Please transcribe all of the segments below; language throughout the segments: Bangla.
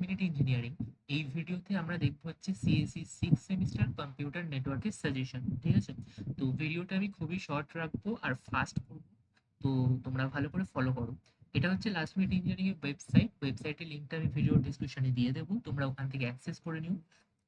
Minute engineering. এই ভিডিওতে আমরা দেখবো হচ্ছে সিএসসি 6 সেমিস্টার কম্পিউটার নেটওয়ার্কের সাজেশন। ঠিক আছে, তো ভিডিওটা আমি খুবই শর্ট রাখবো আর ফাস্ট করবো, তো তোমরা ভালো করে ফলো করো। এটা হচ্ছে লাস্ট মিনিট ইঞ্জিনিয়ারিং এর ওয়েবসাইটের লিঙ্কটা আমি ভিডিও ডিসক্রিপশনে দিয়ে দেবো, তোমরা ওখান থেকে অ্যাক্সেস করে নিও।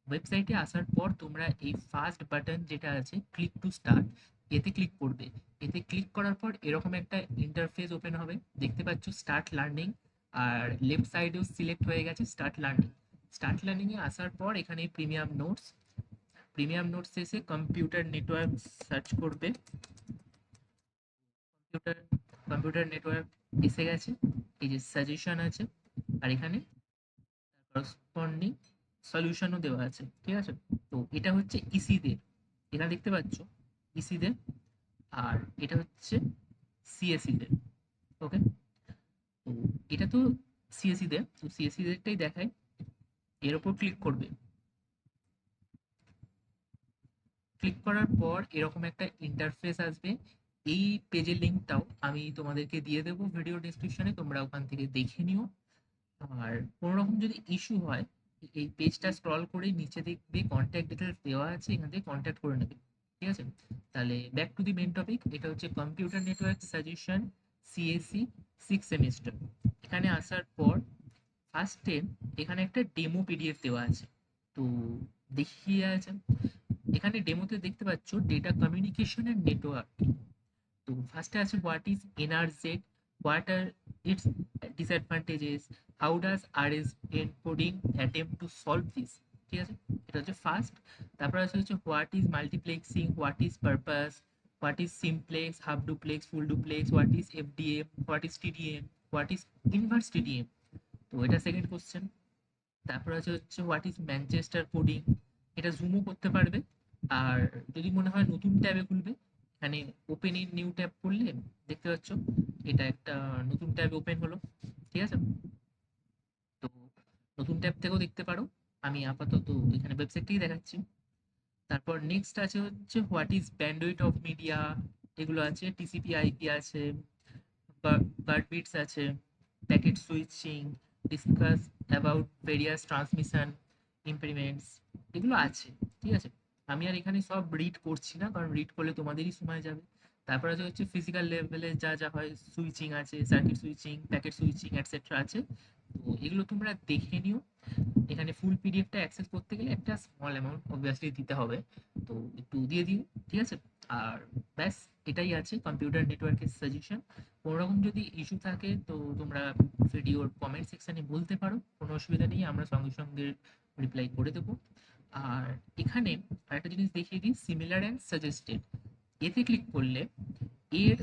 ওয়েবসাইটে আসার পর তোমরা এই ফার্স্ট বাটন যেটা আছে ক্লিক টু স্টার্ট, এতে ক্লিক করবে। এতে ক্লিক করার পর এরকম একটা ইন্টারফেস ওপেন হবে, দেখতে পাচ্ছ স্টার্ট লার্নিং, আর লেফট সাইডেও সিলেক্ট হয়ে গেছে স্টার্ট লার্নিং। স্টার্ট লার্নিং এ আসার পর এখানে প্রিমিয়াম নোটস এসে কম্পিউটার নেটওয়ার্ক সার্চ করবে। কম্পিউটার কম্পিউটার নেটওয়ার্ক এসে গেছে, এই যে সাজেশন আছে, আর এখানে করসপন্ডিং সলিউশনও দেওয়া আছে। ঠিক আছে, তো এটা হচ্ছে ইসিদের, এটা দেখতে পাচ্ছ ইসিদের, আর এটা হচ্ছে সিএসসি দের। ওকে, তো এটা তো সিএসসি দের, তো সিএসসি দেরটাই দেখায়। এর উপর ক্লিক করবে, ক্লিক করার পর এরকম একটা ইন্টারফেস আসবে। এই পেজের লিঙ্কটাও আমি তোমাদেরকে দিয়ে দেবো ভিডিও ডেসক্রিপশনে, তোমরা ওখান থেকে দেখে নিও। আর কোনো রকম যদি ইস্যু হয়, এই পেজটা স্ক্রল করে নিচে দেখবে কন্ট্যাক্ট ডিটেলস দেওয়া আছে, এখান থেকে কন্ট্যাক্ট করে নেবে। ঠিক আছে, তাহলে back to the main topic. এটা হচ্ছে computer network suggestion CSC 6 semester. এখানে আসার পর ফার্স্টে এখানে একটা ডেমো পিডিএফ দেওয়া আছে, তো দেখিয়ে আছে। এখানে ডেমোতে দেখতে পাচ্ছ ডেটা কমিউনিকেশন এন্ড নেটওয়ার্ক। তো ফার্স্টে আছে what is NRZ, what are its disadvantages, how does RS encoding attempt to solve this. ঠিক আছে, এটা হচ্ছে ফার্স্ট। তারপর আছে হচ্ছে what is multiplexing, what is purpose, what is simplex, half duplex, full duplex, what is FDM, what is TDM, what is inverse TDM. তো এটা সেকেন্ড কোশ্চেন। তারপর আছে হচ্ছে হোয়াট ইজ ম্যানচেস্টার কোডিং, এটা জুমও করতে পারবে। আর যদি মনে হয় নতুন ট্যাবে খুলবে, এখানে ওপেন ইন নিউ ট্যাব করলে দেখতে পাচ্ছ এটা একটা নতুন ট্যাব ওপেন হলো। ঠিক আছে, তো নতুন ট্যাব থেকেও দেখতে পারো, আমি আপাতত এখানে ওয়েবসাইটটাই দেখাচ্ছি। তারপর নেক্সট আছে হচ্ছে what is bandwidth of media, এগুলো আছে, টিসিপি আইপি আছে, বার্ডবিটস আছে, packet switching, discuss about various transmission implements, এগুলো আছে। ঠিক আছে, আমি আর এখানে সব রিড করছি না, কারণ রিড করলে তোমাদেরই সময় যাবে। তারপর আছে হচ্ছে ফিজিক্যাল লেভেলে যা যা হয়, সুইচিং আছে, circuit switching, packet switching etcetera আছে, তো এগুলো তোমরা দেখে নিও। এখানে ফুল পিডিএফটা অ্যাক্সেস করতে গেলে একটা স্মল অ্যামাউন্ট অবভিয়াসলি দিতে হবে, তো একটু দিয়ে দিও। ঠিক আছে, আর ব্যাস, এটাই আছে কম্পিউটার নেটওয়ার্কের সাজেশন। কোনো রকম যদি ইস্যু থাকে তো তোমরা ভিডিওর কমেন্ট সেকশনে বলতে পারো, কোনো অসুবিধা নেই, আমরা সঙ্গে সঙ্গে রিপ্লাই করে দেবো। আর এখানে আরেকটা জিনিস দেখিয়ে দিই, সিমিলার অ্যান্ড সাজেস্টেড, এতে ক্লিক করলে এর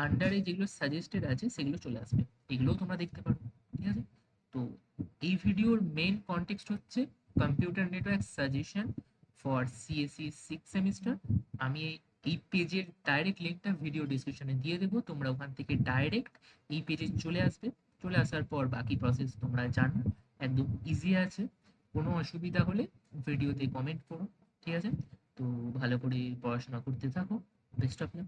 আন্ডারে যেগুলো সাজেস্টেড আছে সেগুলো চলে আসবে, এগুলোও তোমরা দেখতে পারো। ঠিক আছে, তো এই ভিডিওর মেন কনটেক্সট হচ্ছে computer network suggestion for CSC 6 semester. আমি এই পেজের ডাইরেক্ট লিঙ্কটা ভিডিও ডিসক্রিপশনে দিয়ে দেবো, তোমরা ওখান থেকে ডাইরেক্ট এই পেজে চলে আসবে। চলে আসার পর বাকি প্রসেস তোমরা জানো, একদম ইজি আছে। কোনো অসুবিধা হলে ভিডিওতে কমেন্ট করো। ঠিক আছে, তো ভালো করে পড়াশোনা করতে থাকো, বেস্ট অফ লাক।